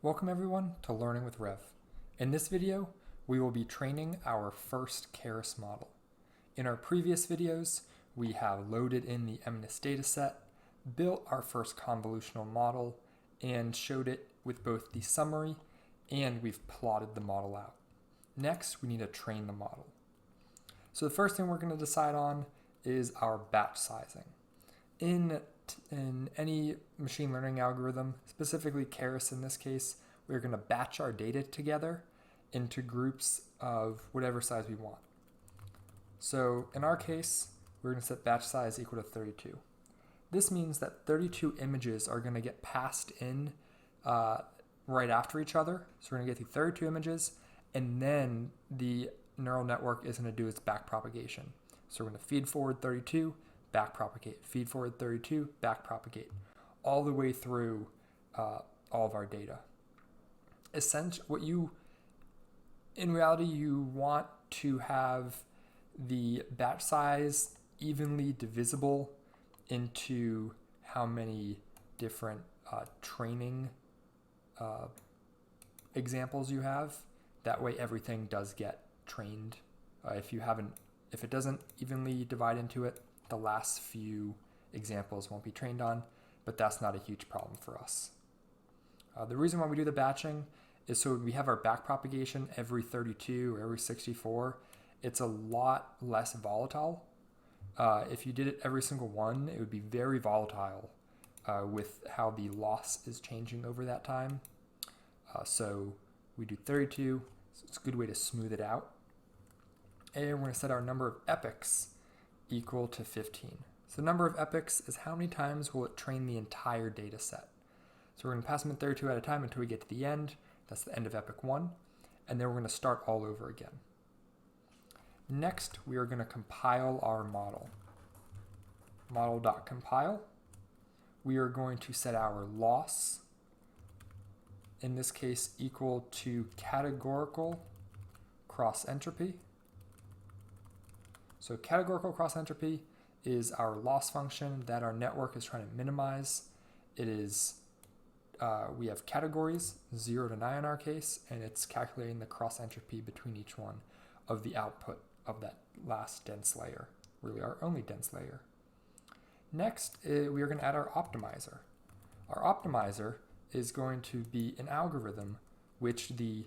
Welcome everyone to Learning with Rev. In this video, we will be training our first Keras model. In our previous videos, we have loaded in the MNIST dataset, built our first convolutional model, and showed it with both the summary and we've plotted the model out. Next, we need to train the model. So the first thing we're going to decide on is our batch sizing. In any machine learning algorithm, specifically Keras in this case, we're going to batch our data together into groups of whatever size we want. So in our case, we're going to set batch size equal to 32. This means that 32 images are going to get passed in right after each other. So we're going to get through 32 images, and then the neural network is going to do its backpropagation. So we're going to feed forward 32, backpropagate, feed forward 32, backpropagate, all the way through all of our data. In reality, you want to have the batch size evenly divisible into how many different training examples you have. That way everything does get trained. If it doesn't evenly divide into it, the last few examples won't be trained on, but that's not a huge problem for us. The reason why we do the batching is so we have our backpropagation every 32 or every 64. It's a lot less volatile. If you did it every single one, it would be very volatile with how the loss is changing over that time. So we do 32, so it's a good way to smooth it out. And we're going to set our number of epochs equal to 15. So the number of epochs is how many times will it train the entire data set. So we're going to pass them in 32 at a time until we get to the end. That's the end of epoch 1. And then we're going to start all over again. Next, we are going to compile our model. Model.compile. We are going to set our loss, in this case, equal to categorical cross entropy. So categorical cross entropy is our loss function that our network is trying to minimize. It is, we have categories, 0 to 9 in our case, and it's calculating the cross entropy between each one of the output of that last dense layer, really our only dense layer. Next, we are going to add our optimizer. Our optimizer is going to be an algorithm which the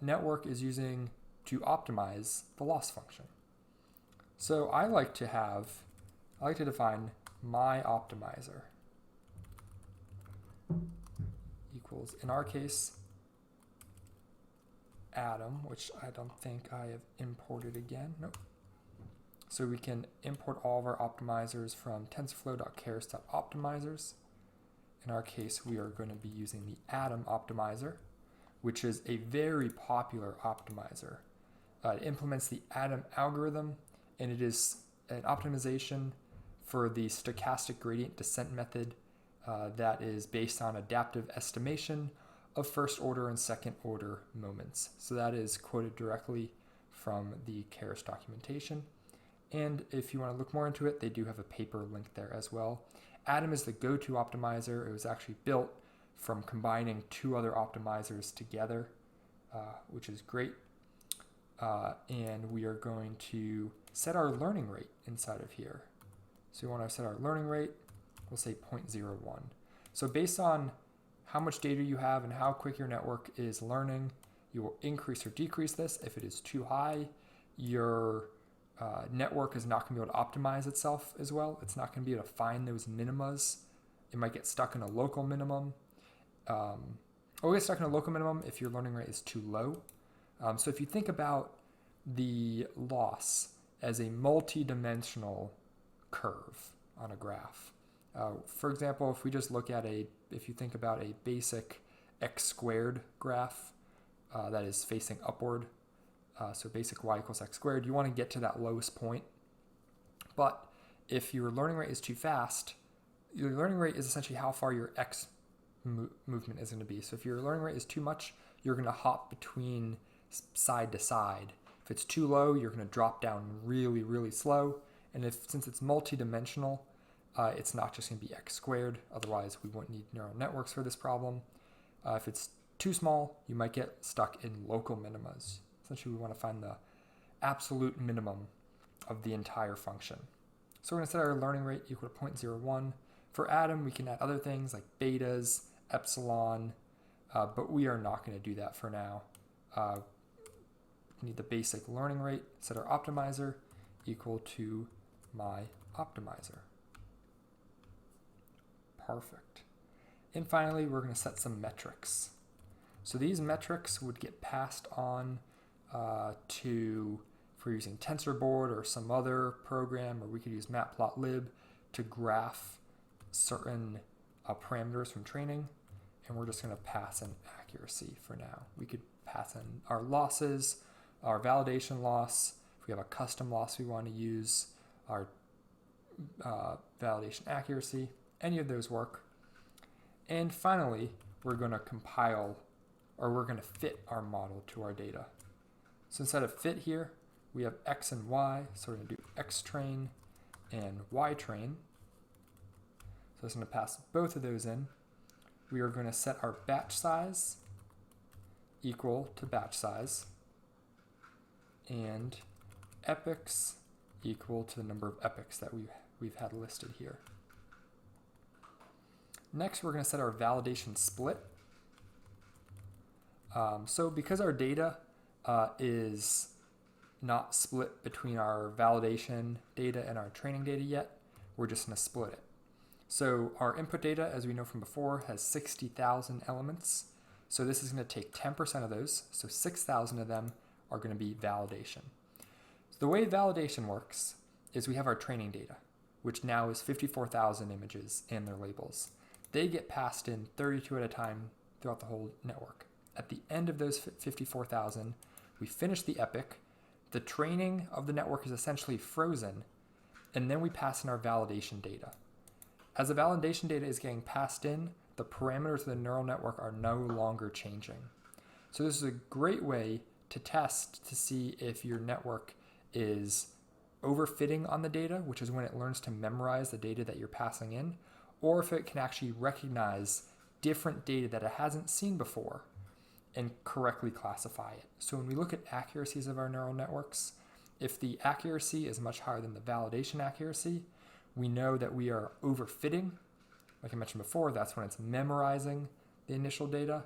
network is using to optimize the loss function. So I like to define my optimizer equals, in our case, Adam, which I don't think I have imported again. Nope. So we can import all of our optimizers from tensorflow.keras.optimizers. In our case, we are going to be using the Adam optimizer, which is a very popular optimizer. It implements the Adam algorithm, and it is an optimization for the stochastic gradient descent method that is based on adaptive estimation of first order and second order moments. So that is quoted directly from the Keras documentation. And if you want to look more into it, they do have a paper link there as well. Adam is the go-to optimizer. It was actually built from combining two other optimizers together, which is great. And we are going to set our learning rate inside of here. So we want to set our learning rate, we'll say 0.01. So based on how much data you have and how quick your network is learning, you will increase or decrease this. If it is too high, your network is not going to be able to optimize itself as well. It's not going to be able to find those minimas. It might get stuck in a local minimum. Or get stuck in a local minimum if your learning rate is too low. So if you think about the loss as a multi-dimensional curve on a graph. For example, if we just look at if you think about a basic x squared graph that is facing upward, so basic y equals x squared, you want to get to that lowest point. But if your learning rate is too fast, your learning rate is essentially how far your x movement is going to be. So if your learning rate is too much, you're going to hop between side to side. If it's too low, you're going to drop down really, really slow. And since it's multi-dimensional, it's not just going to be x squared. Otherwise, we wouldn't need neural networks for this problem. If it's too small, you might get stuck in local minimas. Essentially, we want to find the absolute minimum of the entire function. So we're going to set our learning rate equal to 0.01. For atom, we can add other things like betas, epsilon, but we are not going to do that for now. We need the basic learning rate, set our optimizer equal to my optimizer. Perfect. And finally, we're going to set some metrics. So these metrics would get passed on to, if we're using TensorBoard or some other program, or we could use matplotlib to graph certain parameters from training. And we're just going to pass in accuracy for now. We could pass in our losses, our validation loss. If we have a custom loss we want to use, our validation accuracy, any of those work. And finally, we're going to compile, or we're going to fit our model to our data. So instead of fit here, we have X and Y. So we're going to do X train and Y train. So it's going to pass both of those in. We are going to set our batch size equal to batch size and epochs equal to the number of epochs that we've had listed here. Next, we're going to set our validation split. So because our data is not split between our validation data and our training data yet, we're just going to split it. So our input data, as we know from before, has 60,000 elements. So this is going to take 10% of those. So 6,000 of them are going to be validation. So the way validation works is we have our training data, which now is 54,000 images and their labels. They get passed in 32 at a time throughout the whole network. At the end of those 54,000, we finish the epoch. The training of the network is essentially frozen, and then we pass in our validation data. As the validation data is getting passed in, the parameters of the neural network are no longer changing. So this is a great way to test to see if your network is overfitting on the data, which is when it learns to memorize the data that you're passing in, or if it can actually recognize different data that it hasn't seen before and correctly classify it. So when we look at accuracies of our neural networks, if the accuracy is much higher than the validation accuracy, we know that we are overfitting. Like I mentioned before, that's when it's memorizing the initial data.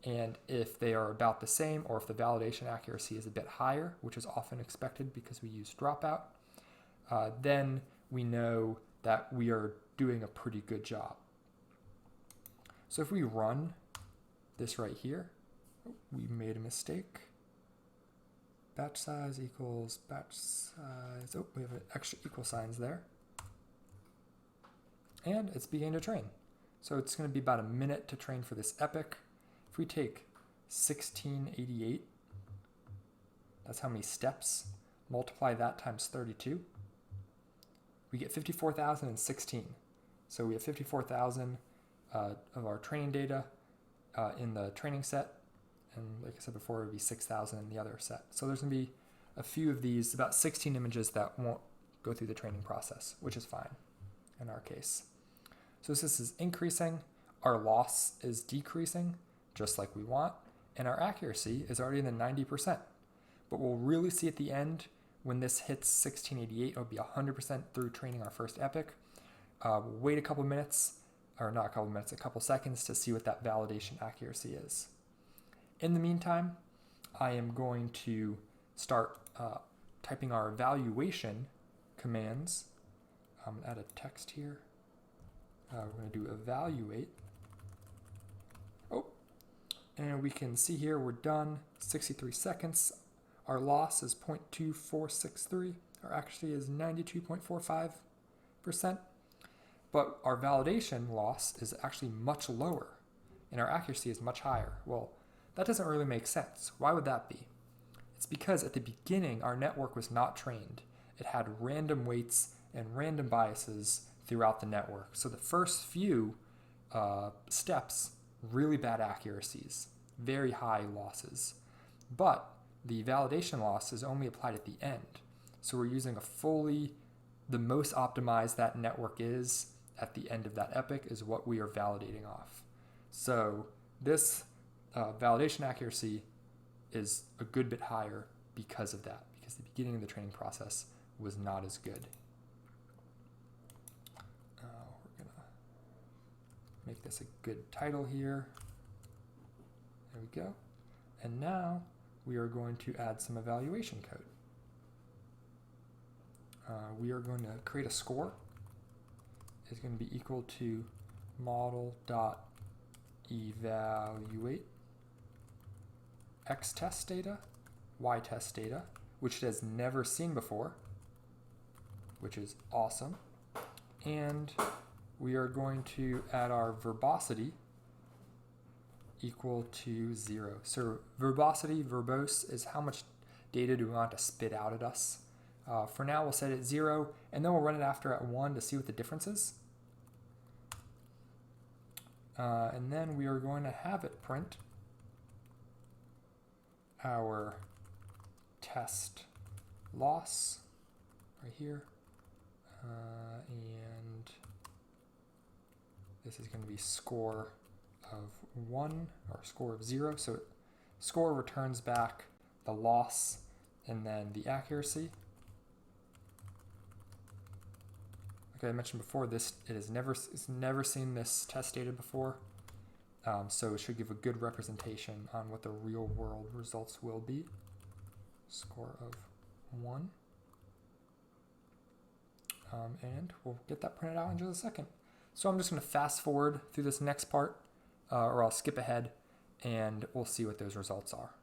And if they are about the same, or if the validation accuracy is a bit higher, which is often expected because we use dropout, then we know that we are doing a pretty good job. So if we run this right here, we made a mistake. Batch size equals batch size. Oh, we have extra equal signs there. And it's beginning to train. So it's going to be about a minute to train for this epoch. If we take 1688, that's how many steps, multiply that times 32, we get 54,016. So we have 54,000 of our training data in the training set, and like I said before, it would be 6,000 in the other set. So there's going to be a few of these, about 16 images that won't go through the training process, which is fine in our case. So this is increasing, our loss is decreasing, just like we want, and our accuracy is already in the 90%. But we'll really see at the end, when this hits 1688, it'll be 100% through training our first epoch. We'll wait a couple minutes, or not a couple minutes, a couple seconds to see what that validation accuracy is. In the meantime, I am going to start typing our evaluation commands. I'm going to add a text here. We're going to do evaluate. Oh, and we can see here we're done. 63 seconds. Our loss is 0.2463. Our accuracy is 92.45%. But our validation loss is actually much lower, and our accuracy is much higher. Well, that doesn't really make sense. Why would that be? It's because at the beginning, our network was not trained. It had random weights and random biases throughout the network. So the first few steps, really bad accuracies, very high losses. But the validation loss is only applied at the end. So we're using the most optimized that network is at the end of that epoch is what we are validating off. So this validation accuracy is a good bit higher because of that, because the beginning of the training process was not as good. We're gonna make this a good title here. There we go. And now we are going to add some evaluation code. We are going to create a score. It's going to be equal to model.evaluate x test data, y test data, which it has never seen before, which is awesome. And we are going to add our verbosity equal to 0. So verbosity, verbose, is how much data do we want to spit out at us. For now, we'll set it at 0, and then we'll run it after at 1 to see what the difference is. And then we are going to have it print our test loss right here. And this is going to be score of 1 or score of 0. So score returns back the loss and then the accuracy. Okay, I mentioned before it's never seen this test data before, so it should give a good representation on what the real world results will be. Score of 1, and we'll get that printed out in just a second. So I'm just going to fast forward through this next part, or I'll skip ahead, and we'll see what those results are.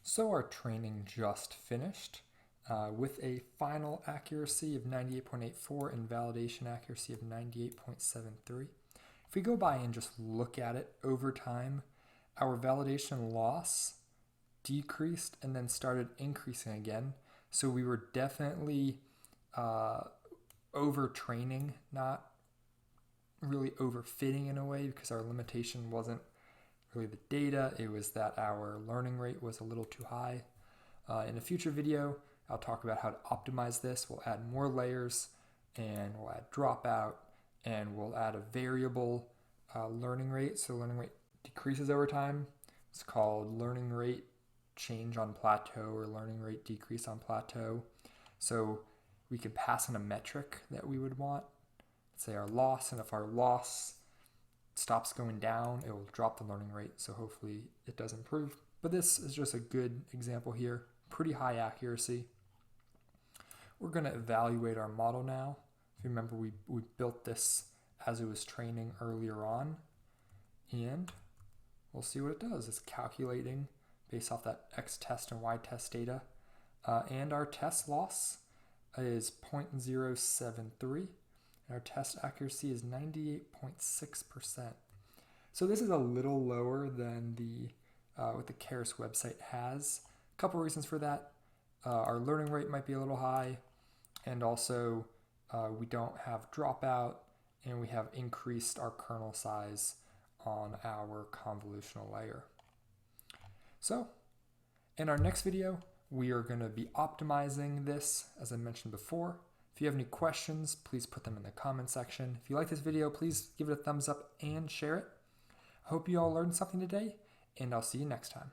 So our training just finished with a final accuracy of 98.84 and validation accuracy of 98.73. If we go by and just look at it over time, our validation loss decreased and then started increasing again. So we were definitely overtraining, not really overfitting in a way, because our limitation wasn't really the data, it was that our learning rate was a little too high. In a future video, I'll talk about how to optimize this. We'll add more layers, and we'll add dropout, and we'll add a variable learning rate. So learning rate decreases over time. It's called learning rate change on plateau or learning rate decrease on plateau. So we could pass in a metric that we would want, let's say our loss, and if our loss stops going down, it will drop the learning rate, so hopefully it does improve. But this is just a good example here, pretty high accuracy. We're going to evaluate our model now. If you remember, we built this as it was training earlier on, and we'll see what it does. It's calculating based off that x test and y test data, and our test loss is 0.073. Our test accuracy is 98.6%. So this is a little lower than what the Keras website has. A couple reasons for that. Our learning rate might be a little high, and also we don't have dropout, and we have increased our kernel size on our convolutional layer. So in our next video, we are going to be optimizing this, as I mentioned before. If you have any questions, please put them in the comment section. If you like this video, please give it a thumbs up and share it. I hope you all learned something today, and I'll see you next time.